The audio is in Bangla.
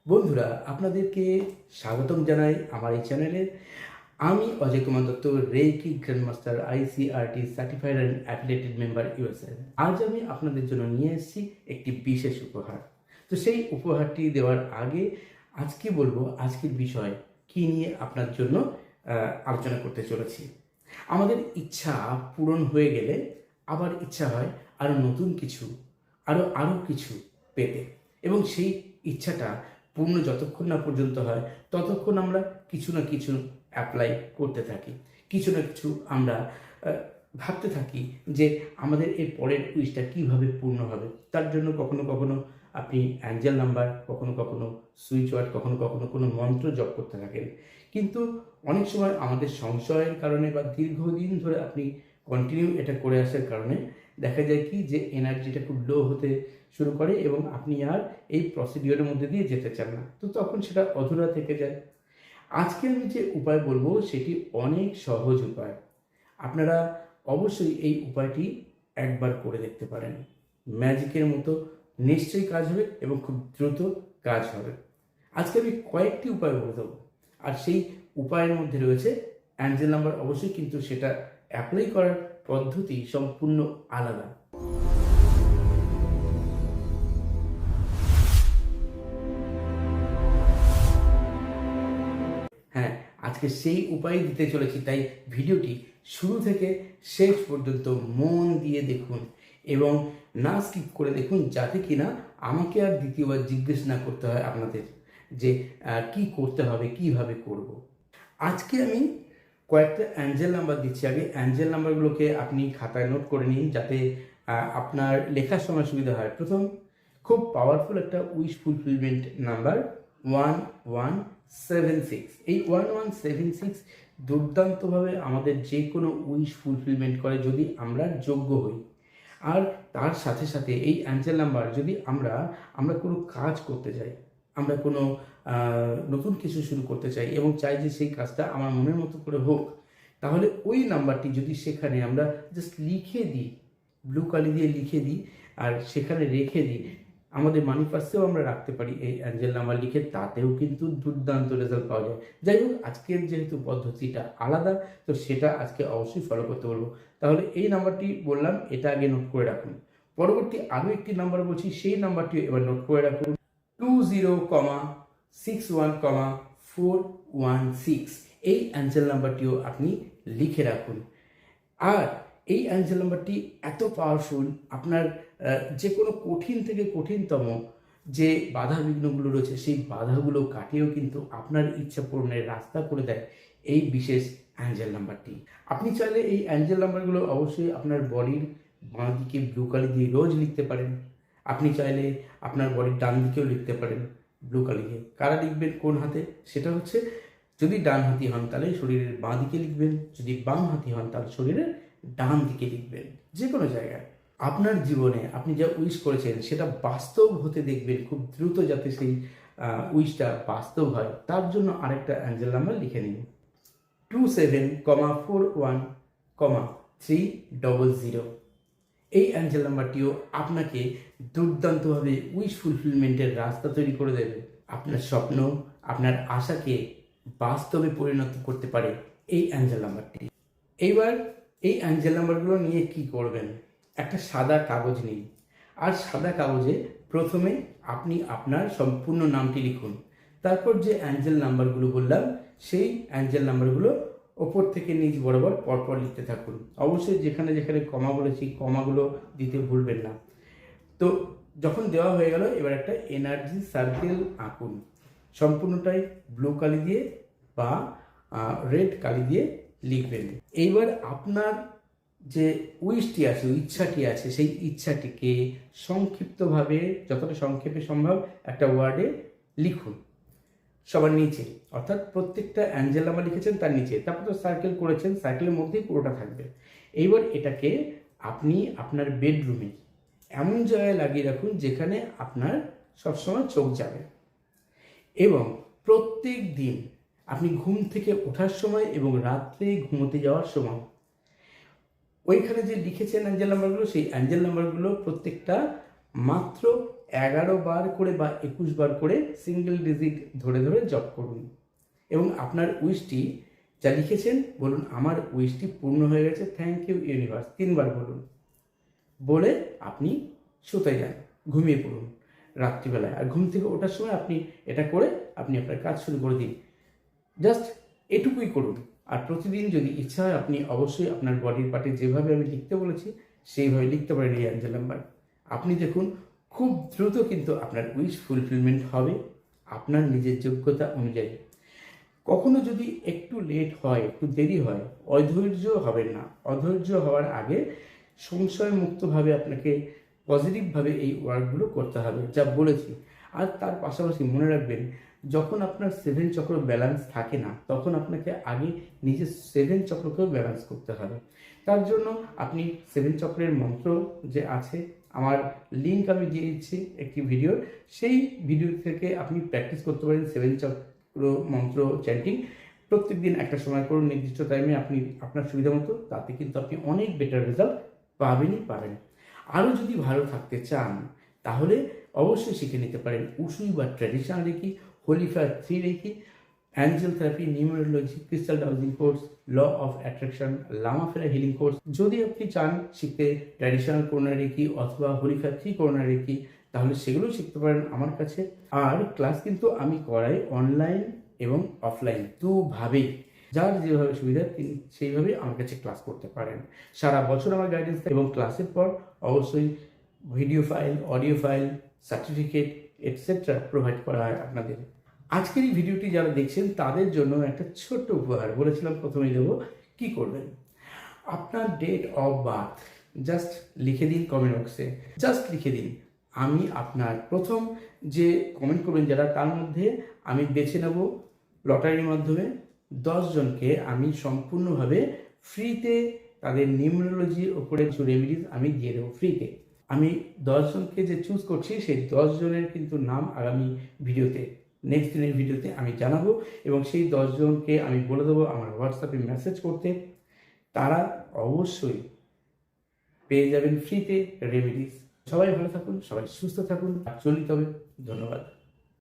বন্ধুরা, আপনাদেরকে স্বাগতম জানাই আমার এই চ্যানেলে। আমি Ajay Kumar Dutta, reiki grandmaster, ICRT certified and affiliated member USA। আজ আমি আপনাদের জন্য নিয়ে এসেছি একটি বিশেষ উপহার। তো সেই উপহারটি দেওয়ার আগে আজকে বলবো আজকের বিষয় কি নিয়ে আপনার জন্য আলোচনা করতে চলেছি। আমাদের ইচ্ছা পূরণ হয়ে গেলে আবার ইচ্ছা হয় আরও নতুন কিছু, আরও কিছু পেতে, এবং সেই ইচ্ছাটা পূর্ণ যতক্ষণ না পর্যন্ত হয় ততক্ষণ আমরা কিছু না কিছু অ্যাপ্লাই করতে থাকি, কিছু না কিছু আমরা ভাবতে থাকি যে আমাদের এর পরের উইশটা কীভাবে পূর্ণ হবে। তার জন্য কখনো কখনো আপনি অ্যাঞ্জেল নাম্বার, কখনো কখনো সুইচ ওয়ার্ড, কখনো কখনো কোনো মন্ত্র জপ করতে থাকেন, কিন্তু অনেক সময় আমাদের সংশয়ের কারণে বা দীর্ঘদিন ধরে আপনি কন্টিনিউ এটা করে আসার কারণে দেখা যায় কি যে এনার্জিটা খুব লো হতে শুরু করে এবং আপনি আর এই প্রসিডিওরের মধ্যে দিয়ে যেতে চান না, তো তখন সেটা অধুরা থেকে যায়। আজকে আমি যে উপায় বলবো সেটি অনেক সহজ উপায়। আপনারা অবশ্যই এই উপায়টি একবার করে দেখতে পারেন। ম্যাজিকের মতো নিশ্চয়ই কাজ হবে এবং খুব দ্রুত কাজ হবে। আজকে আমি কয়েকটি উপায় বলে দেবো, আর সেই উপায়ের মধ্যে রয়েছে অ্যাঞ্জেল নাম্বার অবশ্যই, কিন্তু সেটা অ্যাপ্লাই করার পদ্ধতি সম্পূর্ণ আলাদা। হ্যাঁ, আজকে সেই উপায় দিতে চলেছি, তাই ভিডিওটি শুরু থেকে শেষ পর্যন্ত মন দিয়ে দেখুন এবং না স্কিপ করে দেখুন, যাতে কিনা আমাকে আর দ্বিতীয়বার জিজ্ঞেস না করতে হয় আপনাদের যে কি করতে হবে, কিভাবে করব। আজকে আমি কয়েকটা অ্যাঞ্জেল নাম্বার দিচ্ছি। আগে অ্যাঞ্জেল নাম্বারগুলোকে আপনি খাতায় নোট করে নিন, যাতে আপনার লেখার সময় সুবিধা হয়। প্রথম খুব পাওয়ারফুল একটা উইশ ফুলফিলমেন্ট নাম্বার 1176। এই 1176 দুর্দান্তভাবে আমাদের যে কোনো উইশ ফুলফিলমেন্ট করে যদি আমরা যোগ্য হই। আর তার সাথে সাথে এই অ্যাঞ্জেল নাম্বার যদি আমরা কোনো কাজ করতে চাই, আমরা কোনো নতুন কিছু শুরু করতে চাই এবং চাই যে সেই কাজটা আমার মনের মতো করে হোক, তাহলে ওই নাম্বারটি যদি সেখানে আমরা জাস্ট লিখে দিই, ব্লু কালি দিয়ে লিখে দিই আর সেখানে রেখে দিই, আমাদের মানি পার্সেও আমরা রাখতে পারি এই অ্যাঞ্জেল নাম্বার লিখে, তাতেও কিন্তু দুর্দান্ত রেজাল্ট পাওয়া যায়। যাই হোক, আজকের যেহেতু পদ্ধতিটা আলাদা, তো সেটা আজকে অবশ্যই ফলো করতে বলবো। তাহলে এই নাম্বারটি বললাম, এটা আগে নোট করে রাখুন। পরবর্তী আরও একটি নাম্বার বলছি, সেই নাম্বারটিও এবার নোট করে রাখুন। 20,61,416। এই অ্যাঞ্জেল নাম্বারটিও আপনি লিখে রাখুন। আর এই অ্যাঞ্জেল নাম্বারটি এত পাওয়ারফুল, আপনার যে কোনো কঠিন থেকে কঠিনতম যে বাধা বিঘ্নগুলো রয়েছে সেই বাধাগুলো কাটিয়েও কিন্তু আপনার ইচ্ছা পূরণের রাস্তা করে দেয় এই বিশেষ অ্যাঞ্জেল নাম্বারটি। আপনি চাইলে এই অ্যাঞ্জেল নাম্বারগুলো অবশ্যই আপনার বডির বাঁ দিকে ব্লু কালি দিয়ে রোজ লিখতে পারেন। আপনি চাইলে আপনার বডির ডান দিকেও লিখতে পারেন ব্লু কালিকে। কারা লিখবেন কোন হাতে, সেটা হচ্ছে যদি ডান হাতি হন তাহলে শরীরের বাঁ দিকে লিখবেন, যদি বাম হাতি হন তাহলে শরীরের ডান দিকে লিখবেন। যে কোনো জায়গায় আপনার জীবনে আপনি যা উইশ করেছেন সেটা বাস্তব হতে দেখবেন খুব দ্রুত, যাতে সেই উইশটা বাস্তব হয় তার জন্য আরেকটা অ্যাঞ্জেল নাম্বার লিখে নিন। 27,41,300। এই অ্যাঞ্জেল নাম্বারটিও আপনাকে দুর্দান্তভাবে উইশ ফুলফিলমেন্টের রাস্তা তৈরি করে দেবে। আপনার স্বপ্ন, আপনার আশাকে বাস্তবে পরিণত করতে পারে এই অ্যাঞ্জেল নাম্বারটি। এইবার এই অ্যাঞ্জেল নাম্বারগুলো নিয়ে কি করবেন, একটা সাদা কাগজ নিন, আর সাদা কাগজে প্রথমে আপনি আপনার সম্পূর্ণ নামটি লিখুন। তারপর যে অ্যাঞ্জেল নাম্বারগুলো বললাম সেই অ্যাঞ্জেল নাম্বারগুলো ওপর থেকে নিচ বরাবর পরপর লিখতে থাকুন। অবশ্যই যেখানে যেখানে কমা বলেছি কমাগুলো দিতে ভুলবেন না। তো যখন দেওয়া হয়ে গেল, এবার একটা এনার্জি সার্কেল আঁকুন, সম্পূর্ণটাই ব্লু কালি দিয়ে বা রেড কালি দিয়ে লিখবেন। এইবার আপনার যে উইশটি আছে, ইচ্ছাটি আছে, সেই ইচ্ছাটিকে সংক্ষিপ্তভাবে, যতটা সংক্ষেপে সম্ভব একটা ওয়ার্ডে লিখুন সবার নিচে, অর্থাৎ প্রত্যেকটা অ্যাঞ্জেল নাম্বার লিখেছেন তার নিচে, তারপর তো সার্কেল করেছেন, সার্কেলের মধ্যেই পুরোটা থাকবে। এইবার এটাকে আপনি আপনার বেডরুমে এমন জায়গায় লাগিয়ে রাখুন যেখানে আপনার সবসময় চোখ যাবে, এবং প্রত্যেক দিন আপনি ঘুম থেকে ওঠার সময় এবং রাত্রে ঘুমোতে যাওয়ার সময় ওইখানে যে লিখেছেন অ্যাঞ্জেল নাম্বারগুলো, সেই অ্যাঞ্জেল নাম্বারগুলো প্রত্যেকটা মাত্র 11 বার করে বা 21 বার করে সিঙ্গেল ডিজিট ধরে ধরে জপ করুন এবং আপনার উইশটি যা লিখেছেন বলুন, আমার উইশটি পূর্ণ হয়ে গেছে, থ্যাংক ইউ ইউনিভার্স, 3 বার বলুন। বলে আপনি শুতে যান, ঘুমিয়ে পড়ুন রাত্রিবেলায়। আর ঘুম থেকে ওঠার সময় আপনি এটা করে আপনি আপনার কাজ শুরু করে দিন। জাস্ট এটুকুই করুন। আর প্রতিদিন যদি ইচ্ছা হয় আপনি অবশ্যই আপনার বডির পার্টে যেভাবে আমি লিখতে বলেছি সেইভাবে লিখতে পারেন এই অ্যাঞ্জেল নাম্বার। আপনি দেখুন খুব দ্রুত কিন্তু আপনার উইশ ফুলফিলমেন্ট হবে আপনার নিজের যোগ্যতা অনুযায়ী। কখনো যদি একটু লেট হয়, একটু দেরি হয়, অধৈর্য হবেন না। অধৈর্য হওয়ার আগে সংশয়মুক্তভাবে আপনাকে পজিটিভভাবে এই ওয়ার্কগুলো করতে হবে যা বলেছি। আর তার পাশাপাশি মনে রাখবেন, যখন আপনার 7 চক্র ব্যালেন্স থাকে না তখন আপনাকে আগে নিজের 7 চক্রকেও ব্যালেন্স করতে হবে। তার জন্য আপনি 7 চক্রের মন্ত্র যে আছে, আমার লিঙ্ক আমি দিয়ে দিচ্ছি একটি ভিডিওর, সেই ভিডিও থেকে আপনি প্র্যাকটিস করতে পারেন 7 চক্র মন্ত্র চ্যান্টিং। প্রত্যেক দিন একটা সময় করুন, নির্দিষ্ট টাইমে আপনি আপনার সুবিধা মতো, তাতে কিন্তু আপনি অনেক বেটার রেজাল্ট পাবেন। আরও যদি ভালো থাকতে চান তাহলে অবশ্যই শিখে নিতে পারেন উসুই বা traditional reiki, holy fire 3 reiki, angel therapy, numerology, crystal dowsing course, law of attraction, Lama Fera healing course. যদি আপনি চান শিখতে ট্র্যাডিশনাল করোনা রেকি অথবা হোলি ফায়ার 3 করোনা রেকি, তাহলে সেগুলোও শিখতে পারেন আমার কাছে। আর ক্লাস কিন্তু আমি করাই অনলাইন এবং অফলাইন দুভাবেই। যার যেভাবে সুবিধা তিনি সেইভাবে আমার কাছে ক্লাস করতে পারেন। সারা বছর আমার গাইডেন্স এবং ক্লাসের পর অবশ্যই video file, audio file, certificate etcetera provide করা হয় আপনাদের। আজকের এই ভিডিওটি যারা দেখছেন তাদের জন্য একটা ছোট্ট উপহার বলেছিলাম প্রথমেই দেবো। কি করবেন, আপনার ডেট অফ বার্থ জাস্ট লিখে দিন কমেন্ট বক্সে, জাস্ট লিখে দিন। আমি আপনার প্রথম যে কমেন্ট করবেন যারা, তার মধ্যে আমি বেছে নেব লটারির মাধ্যমে 10 জনকে আমি সম্পূর্ণভাবে ফ্রিতে তাদের নিউমেরোলজির ওপরে কিছু রেমেডিজ আমি দিয়ে দেবো ফ্রিতে। আমি 10 জনকে যে চুজ করছি সেই 10 জনের কিন্তু নাম আগামী ভিডিওতে, নেক্সট দিনের ভিডিওতে আমি জানাবো এবং সেই 10 জনকে আমি বলে দেবো আমার হোয়াটসঅ্যাপে মেসেজ করতে। তারা অবশ্যই পেয়ে যাবেন ফ্রিতে রেমেডিস। সবাই ভালো থাকুন, সবাই সুস্থ থাকুন, চলিত হবে। ধন্যবাদ।